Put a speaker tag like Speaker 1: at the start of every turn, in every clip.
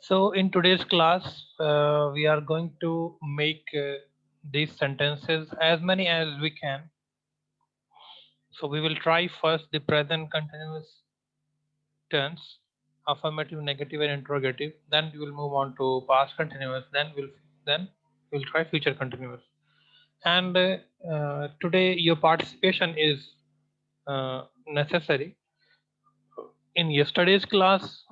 Speaker 1: So in today's class, we are going to make these sentences as many as we can. So we will try first the present continuous tense, affirmative, negative, and interrogative. Then we will move on to past continuous. Then we'll try future continuous. And today your participation is necessary. In yesterday's class,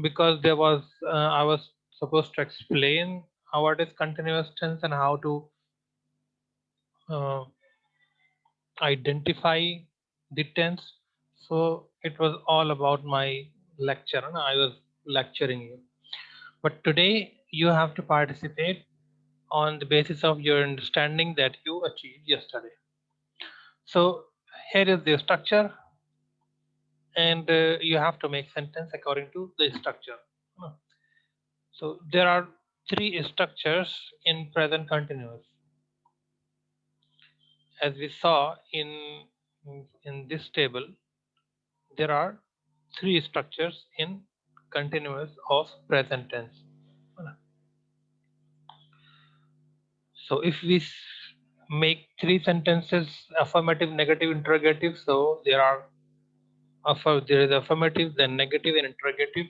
Speaker 1: because there was I was supposed to explain what is continuous tense and how to uh, identify the tense. So it was all about my lecture, and I was lecturing you. But today you have to participate on the basis of your understanding that you achieved yesterday. So here is the structure, and you have to make sentence according to the structure. So there are three structures in present continuous. As we saw in this table, there are three structures in continuous of present tense. So if we make three sentences, affirmative, negative, interrogative, so there is affirmative, then negative, and interrogative.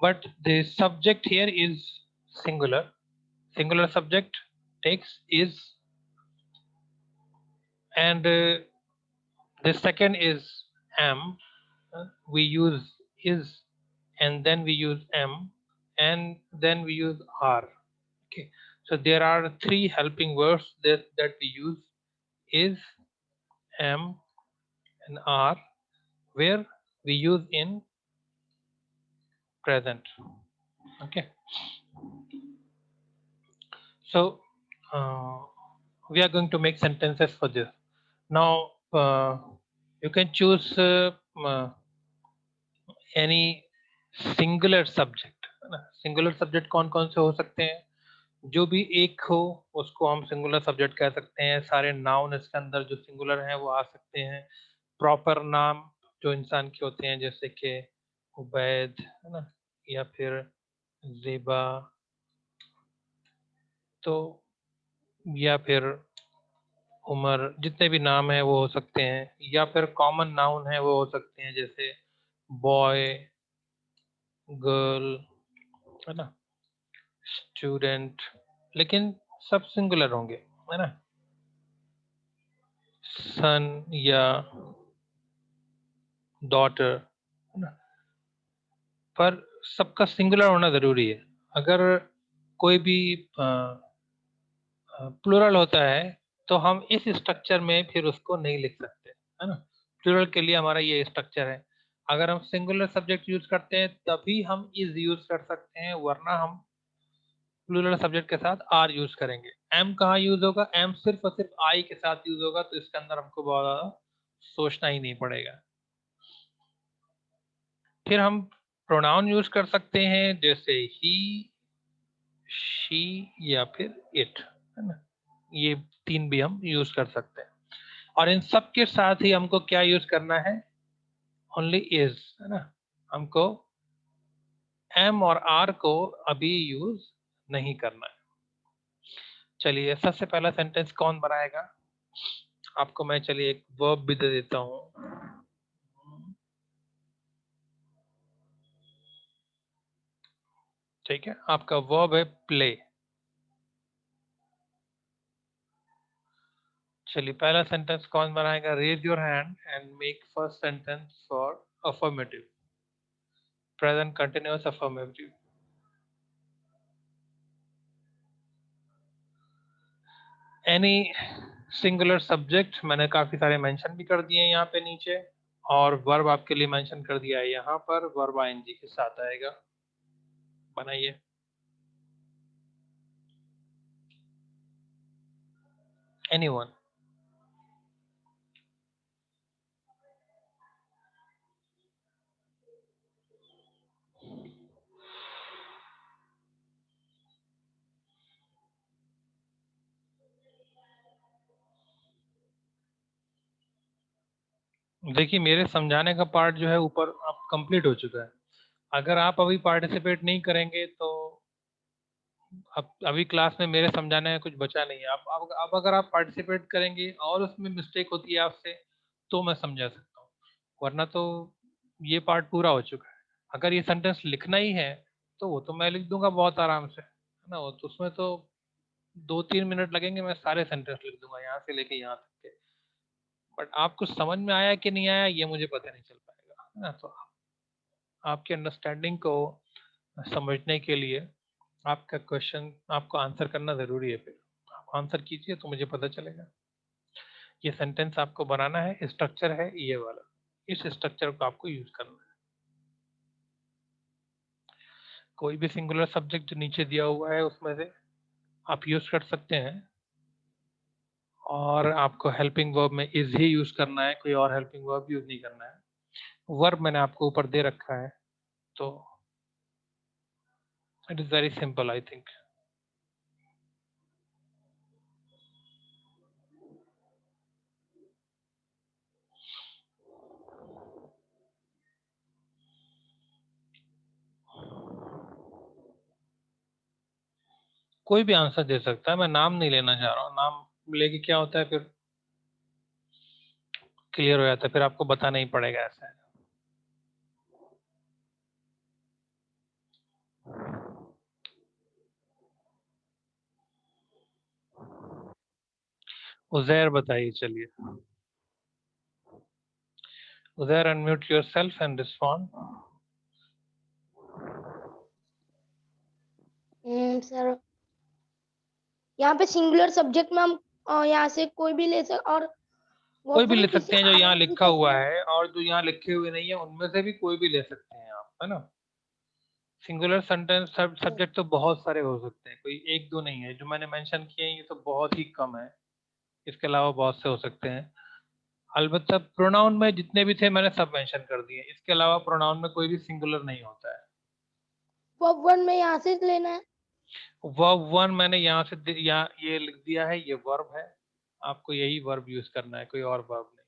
Speaker 1: But the subject here is singular. Singular subject takes is, and the second is am. We use is, and then we use am, and then we use are. Okay, so there are three helping verbs that we use: is, am, and are, where we use in present. Okay, so uh, we are going to make sentences for this. Now you can choose any singular subject, है ना. Singular subject कौन कौन से हो सकते हैं? जो भी एक हो उसको हम सिंगुलर सब्जेक्ट कह सकते हैं. सारे नाउन इसके अंदर जो सिंगुलर हैं वो आ सकते हैं. प्रॉपर नाम जो इंसान के होते हैं, जैसे कि उबैद, है ना, या फिर ज़ेबा, तो या फिर उमर, जितने भी नाम हैं वो हो सकते हैं. या फिर कॉमन नाउन है वो हो सकते हैं, जैसे बॉय, गर्ल, है ना, स्टूडेंट, लेकिन सब सिंगुलर होंगे, है ना. सन या डॉटर, है ना, पर सबका सिंगुलर होना जरूरी है. अगर कोई भी प्लूरल होता है तो हम इस स्ट्रक्चर में फिर उसको नहीं लिख सकते, है ना. प्लूरल के लिए हमारा ये स्ट्रक्चर है. अगर हम सिंगुलर सब्जेक्ट यूज करते हैं तभी हम इज यूज कर सकते हैं, वरना हम प्लूरल सब्जेक्ट के साथ आर यूज करेंगे. एम कहाँ यूज होगा? एम सिर्फ और सिर्फ आई के साथ यूज होगा, तो इसके अंदर हमको बहुत ज्यादा सोचना ही नहीं पड़ेगा. फिर हम प्रोनाउन यूज कर सकते हैं, जैसे ही, शी, या फिर इट, है ना. ये तीन भी हम यूज कर सकते हैं. और इन सब के साथ ही हमको क्या यूज करना है? ओनली इज, है ना. हमको एम और आर को अभी यूज नहीं करना है. चलिए, सबसे पहला सेंटेंस कौन बनाएगा? आपको मैं चलिए एक वर्ब भी दे देता हूँ. ठीक है, आपका वर्ब है प्ले. चलिए, पहला सेंटेंस कौन बनाएगा? Raise your hand and make first sentence for affirmative, present continuous affirmative. Any singular subject, मैंने काफी सारे मेंशन भी कर दिए हैं यहाँ पे नीचे, और वर्ब आपके लिए मेंशन कर दिया है यहाँ पर. वर्ब आईएनजी के साथ आएगा. बनाइए. एनीवन. देखिए मेरे समझाने का पार्ट जो है ऊपर अब कंप्लीट हो चुका है। अगर आप अभी पार्टिसिपेट नहीं करेंगे तो अब अभी क्लास में मेरे समझाने में कुछ बचा नहीं है। अब अगर आप पार्टिसिपेट करेंगे और उसमें मिस्टेक होती है आपसे तो मैं समझा सकता हूँ, वरना तो ये पार्ट पूरा हो चुका है। अगर ये सेंटेंस लिखना ही है तो वो तो मैं लिख दूंगा बहुत आराम से, है ना। वो तो उसमें तो 2-3 मिनट लगेंगे, मैं सारे सेंटेंस लिख दूंगा यहाँ से लेके यहाँ तक के। बट आपको समझ में आया कि नहीं आया ये मुझे पता नहीं चल पाएगा, है ना। तो आपकी अंडरस्टैंडिंग को समझने के लिए आपका क्वेश्चन आपको आंसर करना जरूरी है। फिर आप आंसर कीजिए तो मुझे पता चलेगा। ये सेंटेंस आपको बनाना है, स्ट्रक्चर है ये वाला, इस स्ट्रक्चर को आपको यूज करना है। कोई भी सिंगुलर सब्जेक्ट जो नीचे दिया हुआ है उसमें से आप यूज कर सकते हैं, और आपको हेल्पिंग वर्ब में इज ही यूज करना है, कोई और हेल्पिंग वर्ब यूज नहीं करना है। वर्ब मैंने आपको ऊपर दे रखा है, तो it is very simple I think. कोई भी आंसर दे सकता है, मैं नाम नहीं लेना चाह रहा हूँ। नाम लेके क्या होता है फिर क्लियर हो जाता है, फिर आपको बताना ही पड़ेगा ऐसा है। उजैर बताइए, चलिए Uzair, unmute yourself and respond.
Speaker 2: Sir यहाँ पे सिंगुलर सब्जेक्ट में हम यहाँ से कोई भी ले सक और
Speaker 1: कोई
Speaker 2: वर्ब
Speaker 1: भी ले
Speaker 2: वन किसी
Speaker 1: सकते हैं जो यहाँ
Speaker 2: आर्टिकल
Speaker 1: लिखा
Speaker 2: के
Speaker 1: हुआ
Speaker 2: साथ।
Speaker 1: है, और जो यहाँ लिखे हुए नहीं है उनमें से भी कोई भी ले सकते हैं आप, है ना। सिंगुलर सेंटेंस सब्जेक्ट तो बहुत सारे हो सकते हैं, कोई एक दो नहीं है। जो मैंने मेंशन किए हैं ये तो बहुत ही कम है, इसके अलावा बहुत से हो सकते हैं। अलबत्ता प्रोनाउन में जितने भी थे मैंने सब मेंशन कर दिए, इसके अलावा प्रोनाउन में कोई भी सिंगुलर नहीं होता है।
Speaker 2: वर्ब वन में यहाँ से लेना है।
Speaker 1: वर्ब वन मैंने यहाँ से यहाँ ये लिख दिया है, ये वर्ब है, आपको यही वर्ब यूज करना है, कोई और वर्ब नहीं।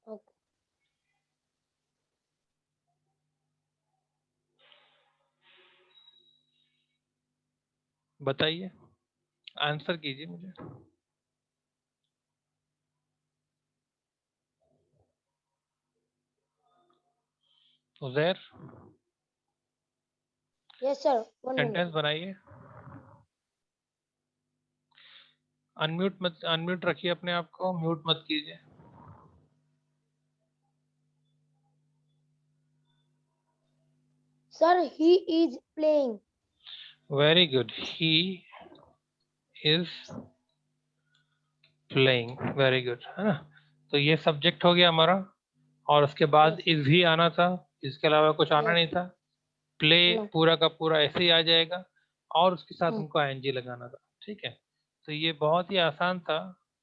Speaker 2: ओके।
Speaker 1: बताइए, आंसर कीजिए मुझे। Uzair,
Speaker 2: yes sir, 1 minute.
Speaker 1: Sentence बनाइए। अनम्यूट मत, अनम्यूट रखिए अपने आप को, म्यूट मत कीजिए।
Speaker 2: Sir he is playing.
Speaker 1: Very good, he is playing, very good, है ना। तो ये सब्जेक्ट हो गया हमारा, और उसके बाद
Speaker 2: यस।
Speaker 1: इज ही आना था, इसके अलावा कुछ आना
Speaker 2: यस।
Speaker 1: नहीं था। Play
Speaker 2: no.
Speaker 1: पूरा का पूरा ऐसे ही आ जाएगा, और उसके साथ हमको आईएनजी लगाना था, ठीक है। तो ये बहुत ही आसान था।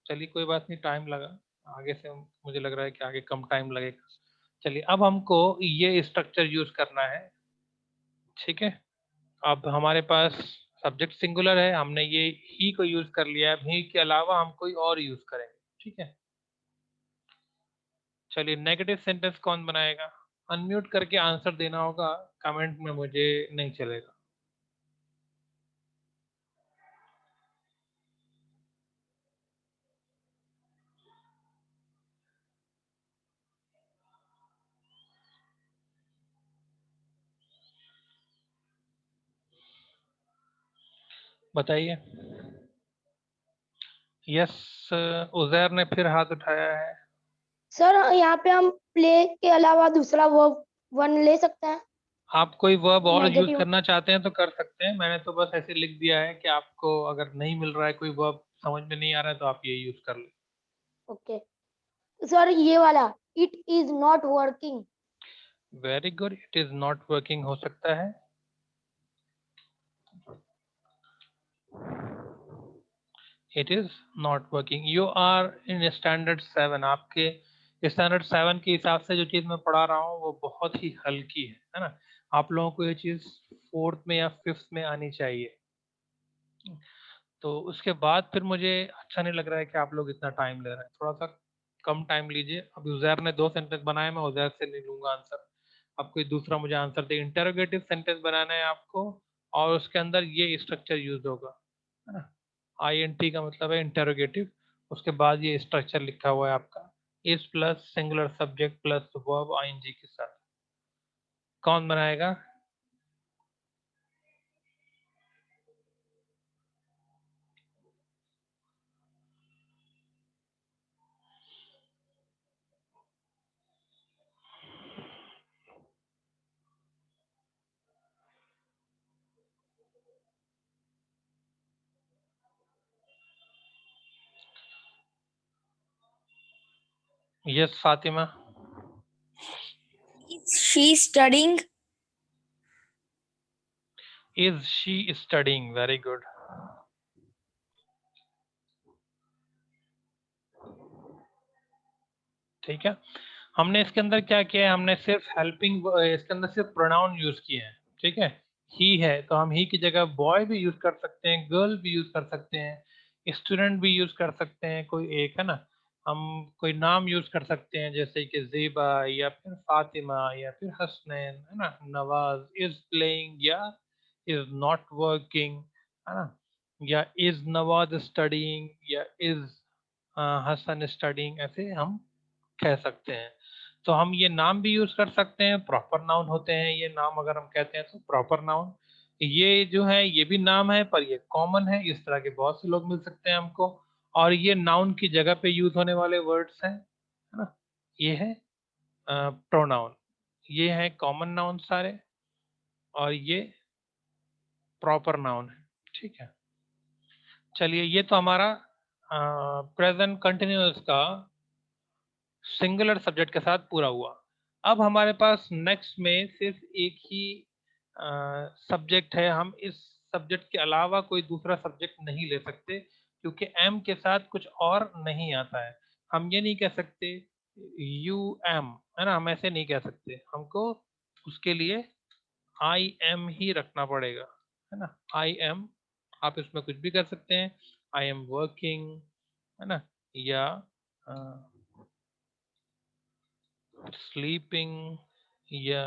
Speaker 1: चलिए कोई बात नहीं, टाइम लगा, आगे से मुझे लग रहा है कि आगे कम टाइम लगेगा। चलिए अब हमको ये स्ट्रक्चर यूज करना है, ठीक है। अब हमारे पास सब्जेक्ट सिंगुलर है, हमने ये ही को यूज कर लिया है, ही के अलावा हम कोई और यूज करेंगे, ठीक है। चलिए नेगेटिव सेंटेंस कौन बनाएगा? अनम्यूट करके आंसर देना होगा, कमेंट में मुझे नहीं चलेगा। बताइए। यस, उजैर ने फिर हाथ उठाया है।
Speaker 2: सर यहाँ पे हम प्ले के अलावा दूसरा वर्ब वन ले सकते हैं।
Speaker 1: आप कोई वर्ब और यूज
Speaker 2: नेगेटिव।
Speaker 1: करना चाहते हैं तो कर सकते हैं, मैंने तो बस ऐसे लिख दिया है कि आपको अगर नहीं मिल रहा है, कोई वर्ब समझ में नहीं आ रहा है, तो आप ये यूज कर लें।
Speaker 2: ओके सर, ये वाला it is not working.
Speaker 1: Very good, it is not working हो सकता है। It is not working. You are in standard 7, आपके स्टैंडर्ड 7 के हिसाब से जो चीज मैं पढ़ा रहा हूँ वो बहुत ही हल्की है ना। आप लोगों को ये चीज फोर्थ में या फिफ्थ में आनी चाहिए। तो उसके बाद फिर मुझे अच्छा नहीं लग रहा है कि आप लोग इतना टाइम ले रहे हैं, थोड़ा सा कम टाइम लीजिए। अब उजैर ने 2 सेंटेंस बनाए, मैं उजैर से नहीं लूंगा आंसर। अब कोई दूसरा मुझे आंसर दे। इंटरोगेटिव सेंटेंस बनाना है आपको और उसके अंदर ये स्ट्रक्चर यूज होगा, है ना। INT का मतलब है इंटरोगेटिव, उसके बाद ये स्ट्रक्चर लिखा हुआ है आपका, is plus singular subject plus verb ING के साथ। कौन बनाएगा? Yes Fatima.
Speaker 3: Is she studying?
Speaker 1: Is she studying, very good. ठीक है, हमने इसके अंदर क्या किया है, हमने सिर्फ हेल्पिंग, इसके अंदर सिर्फ प्रोनाउन यूज किए हैं। ठीक है, ही है तो हम ही की जगह बॉय भी यूज कर सकते हैं, गर्ल भी यूज कर सकते हैं, स्टूडेंट भी यूज कर सकते हैं, कोई एक, है ना। हम कोई नाम यूज कर सकते हैं जैसे कि ज़ेबा या फिर फातिमा या फिर हसनैन, है ना। नवाज इज प्लेइंग या इज नॉट वर्किंग, है ना। या इज नवाज स्टडीइंग या इज हसन स्टडीइंग, ऐसे हम कह सकते हैं। तो हम ये नाम भी यूज कर सकते हैं, प्रॉपर नाउन होते हैं ये नाम, अगर हम कहते हैं तो प्रॉपर नाउन। ये जो है ये भी नाम है पर ये कॉमन है, इस तरह के बहुत से लोग मिल सकते हैं हमको। और ये नाउन की जगह पे यूज होने वाले वर्ड्स हैं, है ना। ये है प्रोनाउन, ये है कॉमन नाउन सारे, और ये प्रॉपर नाउन है। ठीक है, चलिए ये तो हमारा प्रेजेंट कंटिन्यूअस का सिंगुलर सब्जेक्ट के साथ पूरा हुआ। अब हमारे पास नेक्स्ट में सिर्फ एक ही सब्जेक्ट है, हम इस सब्जेक्ट के अलावा कोई दूसरा सब्जेक्ट नहीं ले सकते क्योंकि एम के साथ कुछ और नहीं आता है। हम ये नहीं कह सकते यू एम, है ना, हम ऐसे नहीं कह सकते, हमको उसके लिए IM ही रखना पड़ेगा, है ना। IM, आप इसमें कुछ भी कर सकते हैं, आई एम वर्किंग, है ना, या स्लीपिंग या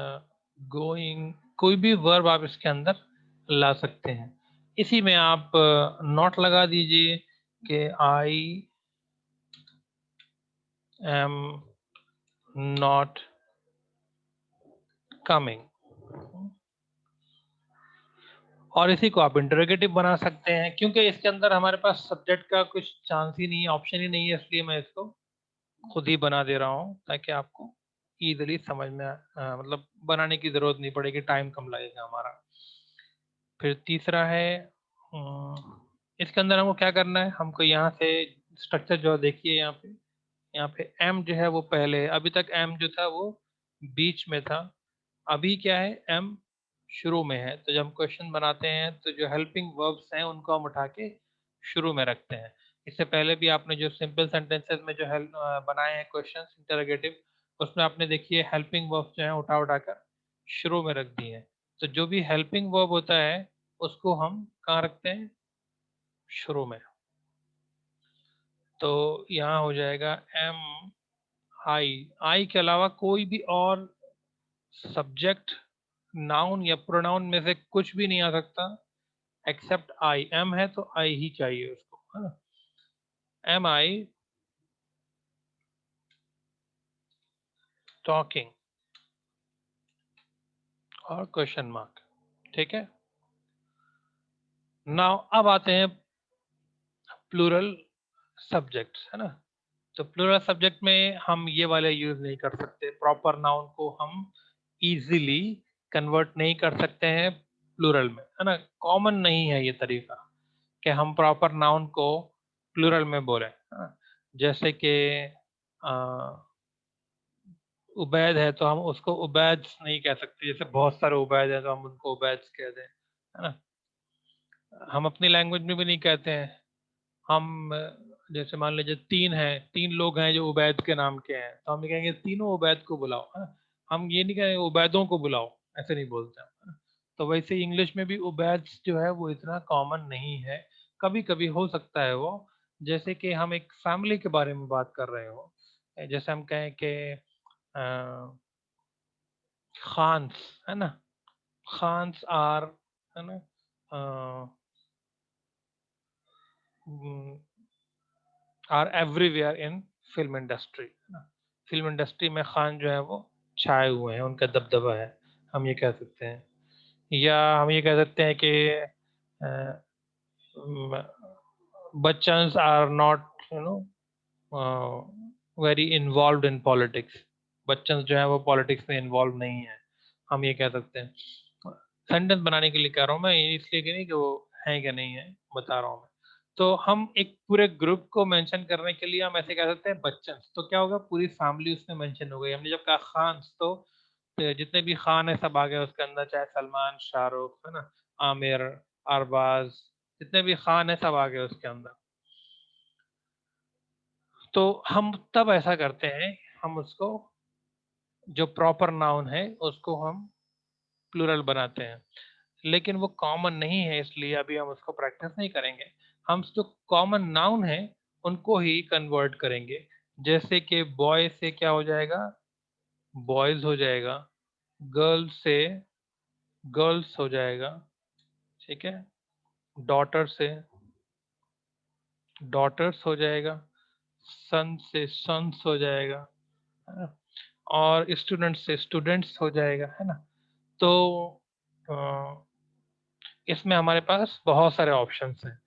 Speaker 1: गोइंग, कोई भी वर्ब आप इसके अंदर ला सकते हैं। इसी में आप नोट लगा दीजिए कि आई एम नॉट कमिंग, और इसी को आप इंटरोगेटिव बना सकते हैं क्योंकि इसके अंदर हमारे पास सब्जेक्ट का कुछ चांस ही नहीं है, ऑप्शन ही नहीं है, इसलिए मैं इसको खुद ही बना दे रहा हूँ ताकि आपको इजीली समझ में मतलब बनाने की जरूरत नहीं पड़ेगी, टाइम कम लगेगा हमारा। फिर तीसरा है इसके अंदर हमको क्या करना है, हमको यहाँ से स्ट्रक्चर जो देखिए यहाँ पे एम जो है वो पहले है, अभी तक एम जो था वो बीच में था, अभी क्या है एम शुरू में है। तो जब हम क्वेश्चन बनाते हैं तो जो हेल्पिंग वर्ब्स हैं उनको हम उठा के शुरू में रखते हैं। इससे पहले भी आपने जो सिंपल सेंटेंसेस में जो हेल्प बनाए हैं क्वेश्चन इंटरोगेटिव, उसमें आपने देखिए हेल्पिंग वर्ब्स जो है उठा उठा कर शुरू में रख दिए हैं। तो जो भी हेल्पिंग वर्ब होता है उसको हम कहाँ रखते हैं, शुरू में। तो यहाँ हो जाएगा एम आई के अलावा कोई भी और सब्जेक्ट, नाउन या प्रोनाउन में से कुछ भी नहीं आ सकता एक्सेप्ट आई। एम है तो आई ही चाहिए उसको, है ना। एम आई टॉकिंग और क्वेश्चन मार्क। ठीक है, नाउ अब आते हैं प्लूरल सब्जेक्ट्स, है ना। तो प्लूरल सब्जेक्ट में हम ये वाले यूज नहीं कर सकते, प्रॉपर नाउन को हम इजीली कन्वर्ट नहीं कर सकते हैं प्लूरल में, है ना। कॉमन नहीं है ये तरीका कि हम प्रॉपर नाउन को प्लूरल में बोलें, है ना। जैसे कि उबैद है तो हम उसको उबैद्स नहीं कह सकते, जैसे बहुत सारे उबैद हैं तो हम उनको उबैद्स कह दें, है ना। हम अपनी लैंग्वेज में भी नहीं कहते हैं। हम जैसे मान लीजिए तीन लोग हैं जो उबैद के नाम के हैं तो हम ये कहेंगे तीनों उबैद को बुलाओ, है ना। हम ये नहीं कहेंगे उबैदों को बुलाओ, ऐसे नहीं बोलते हम, है ना? तो वैसे इंग्लिश में भी उबैद्स जो है वो इतना कॉमन नहीं है, कभी कभी हो सकता है वो, जैसे कि हम एक फैमिली के बारे में बात कर रहे हो जैसे हम कहें कि खान्स, है ना, खान्स आर, है ना, are everywhere in film industry, है ना। फिल्म इंडस्ट्री में खान जो है वो छाए हुए हैं, उनका दबदबा है, हम ये कह सकते हैं। या हम ये कह सकते हैं कि Bachchans are not, you know, very involve in politics. Bachchan जो है वो पॉलिटिक्स में इन्वॉल्व नहीं है, हम ये कह सकते हैं। सेंटेंस बनाने के लिए कह रहा हूँ मैं, इसलिए कि नहीं कि वो है कि नहीं है, बता रहा हूँ मैं। तो हम एक पूरे ग्रुप को मेंशन करने के लिए हम ऐसे कह सकते हैं बच्चन, तो क्या होगा, पूरी फैमिली उसमें मेंशन हो गई। हमने जब कहा खान, तो जितने भी खान है सब आ गए उसके अंदर, चाहे सलमान, शाहरुख, है ना, आमिर, अरबाज, जितने भी खान है सब आ गए उसके अंदर। तो हम तब ऐसा करते हैं, हम उसको जो प्रॉपर नाउन है उसको हम प्लूरल बनाते हैं, लेकिन वो कॉमन नहीं है, इसलिए अभी हम उसको प्रैक्टिस नहीं करेंगे। हम जो कॉमन नाउन है उनको ही कन्वर्ट करेंगे। जैसे कि बॉय से क्या हो जाएगा, बॉयज हो जाएगा, गर्ल से गर्ल्स हो जाएगा, ठीक है, डॉटर से डॉटर्स हो जाएगा, सन से सन्स हो जाएगा, है ना, और स्टूडेंट से स्टूडेंट्स हो जाएगा, है ना। तो इसमें हमारे पास बहुत सारे ऑप्शंस हैं।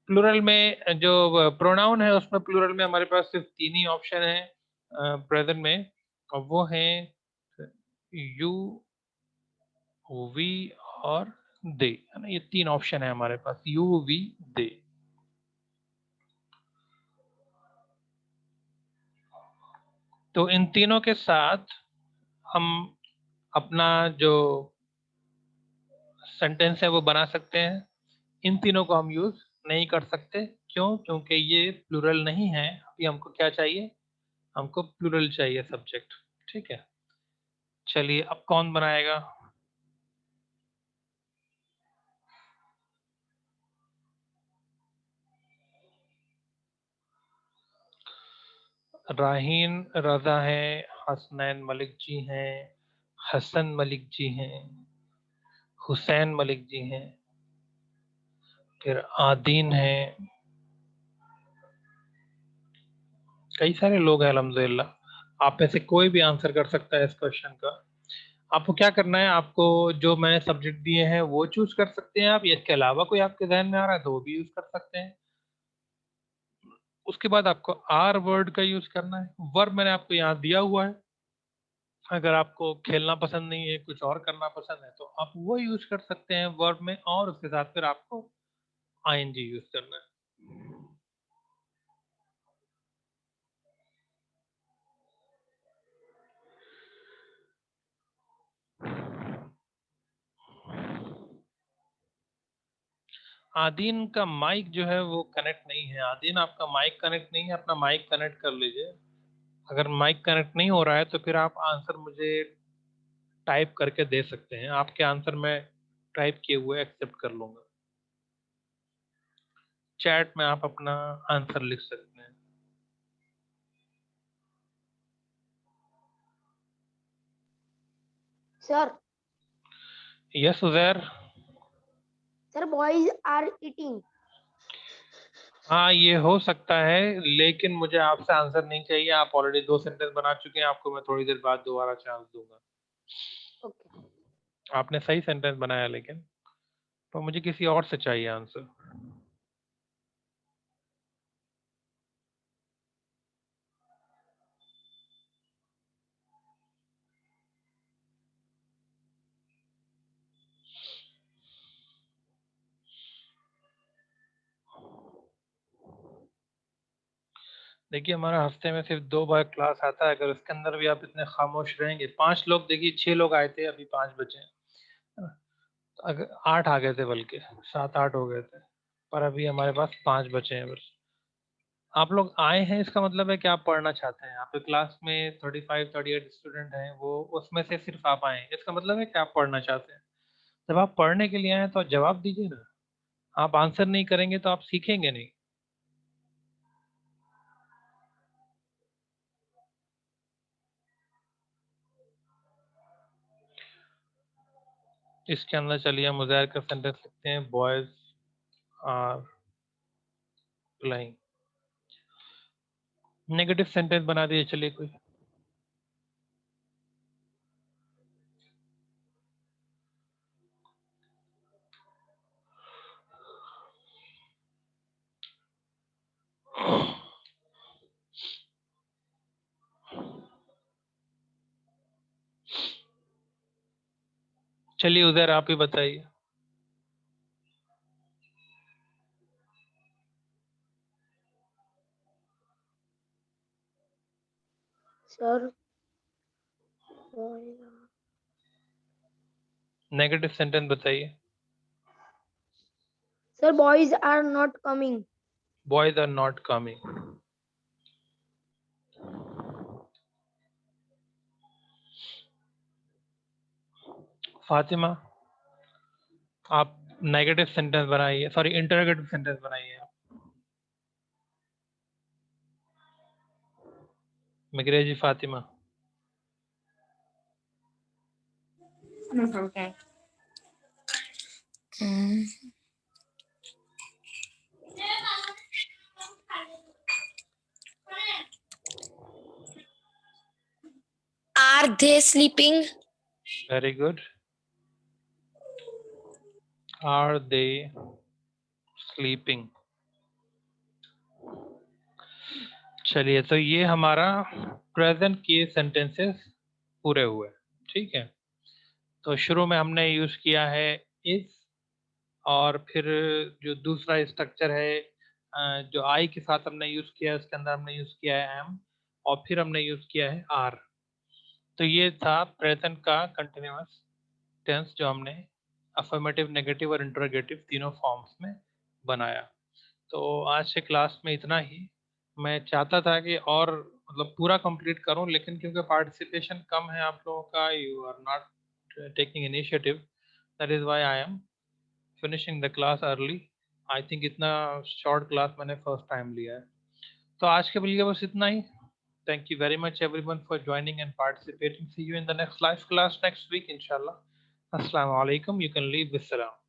Speaker 1: प्लूरल में जो प्रोनाउन है उसमें प्लूरल में हमारे पास सिर्फ तीन ही ऑप्शन है प्रेजेंट में, और वो हैं यू, वी और दे, है ना। ये तीन ऑप्शन है हमारे पास, यू, वी, दे। तो इन तीनों के साथ हम अपना जो सेंटेंस है वो बना सकते हैं। इन तीनों को हम यूज नहीं कर सकते, क्यों? क्योंकि ये प्लूरल नहीं है। अभी हमको क्या चाहिए, हमको प्लूरल चाहिए सब्जेक्ट, ठीक है। चलिए अब कौन बनाएगा? राहीन रजा हैं, हसनैन मलिक जी हैं, हसन मलिक जी हैं, हुसैन मलिक जी हैं, फिर आदीन हैं, कई सारे लोग हैं अल्हम्दुलिल्लाह। आप में से कोई भी आंसर कर सकता है इस क्वेश्चन का। आपको क्या करना है, आपको जो मैंने सब्जेक्ट दिए हैं वो चूज कर सकते हैं आप, इसके अलावा कोई आपके जहन में आ रहा है तो वो भी यूज कर सकते हैं। उसके बाद आपको आर वर्ड का यूज करना है। वर्ब मैंने आपको यहाँ दिया हुआ है, अगर आपको खेलना पसंद नहीं है, कुछ और करना पसंद है, तो आप वो यूज कर सकते हैं वर्ब में, और उसके साथ फिर आपको आईएनजी यूज करना है। आदीन का माइक जो है वो कनेक्ट नहीं है। आदीन आपका माइक कनेक्ट नहीं है, अपना माइक कनेक्ट कर लीजिए। अगर माइक कनेक्ट नहीं हो रहा है तो फिर आप आंसर मुझे टाइप करके दे सकते हैं, आपके आंसर मैं टाइप किए हुए एक्सेप्ट कर लूंगा। चैट में आप अपना आंसर लिख सकते हैं।
Speaker 2: Sir
Speaker 1: yes Uzair.
Speaker 2: Sir boys are eating.
Speaker 1: हाँ ये हो सकता है, लेकिन मुझे आपसे आंसर नहीं चाहिए। आप ऑलरेडी दो सेंटेंस बना चुके हैं, आपको मैं थोड़ी देर बाद दोबारा चांस दूंगा।
Speaker 2: ओके
Speaker 1: आपने सही सेंटेंस बनाया, लेकिन तो मुझे किसी और से चाहिए आंसर। देखिए हमारा हफ्ते में सिर्फ 2 बार क्लास आता है, अगर उसके अंदर भी आप इतने खामोश रहेंगे। 5 लोग, देखिए 6 लोग आए थे, अभी 5 बचे हैं, है ना? तो अगर 8 आ गए थे, बल्कि 7-8 हो गए थे, पर अभी हमारे पास 5 बचे हैं बस। आप लोग आए हैं, इसका मतलब है कि आप पढ़ना चाहते हैं। आपके क्लास में 35-38 स्टूडेंट हैं, वो उसमें से सिर्फ आप आए हैं, इसका मतलब है कि आप पढ़ना चाहते हैं। जब आप पढ़ने के लिए आए हैं तो जवाब दीजिए ना। आप आंसर नहीं करेंगे तो आप सीखेंगे नहीं। इसके अंदर चलिए हम उज़ैर का सेंटेंस लिखते हैं, boys are playing. Negative sentence बना दिए, चलिए कोई। चलिए उधर आप ही बताइए।
Speaker 2: सर
Speaker 1: नेगेटिव सेंटेंस बताइए।
Speaker 2: Sir boys are not coming.
Speaker 1: Boys are not coming. Fatima, आप नेगेटिव सेंटेंस बनाइए, सॉरी इंटरोगेटिव सेंटेंस बनाइए। मिगरेजी Fatima.
Speaker 3: Okay. Are they sleeping?
Speaker 1: Very good. Are they sleeping? चलिए, तो ये हमारा प्रेजेंट के सेंटेंसेस पूरे हुए, ठीक है। तो शुरू में हमने यूज किया है इज, और फिर जो दूसरा स्ट्रक्चर है जो आई के साथ हमने यूज किया है, उसके अंदर हमने यूज किया है एम, और फिर हमने यूज किया है आर। तो ये था प्रेजेंट का कंटिन्यूअस टेंस जो हमने अफर्मेटिव, नेगेटिव और इंटरोगेटिव तीनों फॉर्म्स में बनाया। तो आज से क्लास में इतना ही। मैं चाहता था कि और मतलब पूरा कंप्लीट करूं, लेकिन क्योंकि पार्टिसिपेशन कम है आप लोगों का, you are not taking initiative, that is why I am finishing the class early. I think इतना शॉर्ट क्लास मैंने फर्स्ट टाइम लिया है। तो आज के लिए बस इतना ही। Thank you very much everyone for joining and participating. See you in the next live class next week, inshallah. Assalamu alaikum. You can leave this around.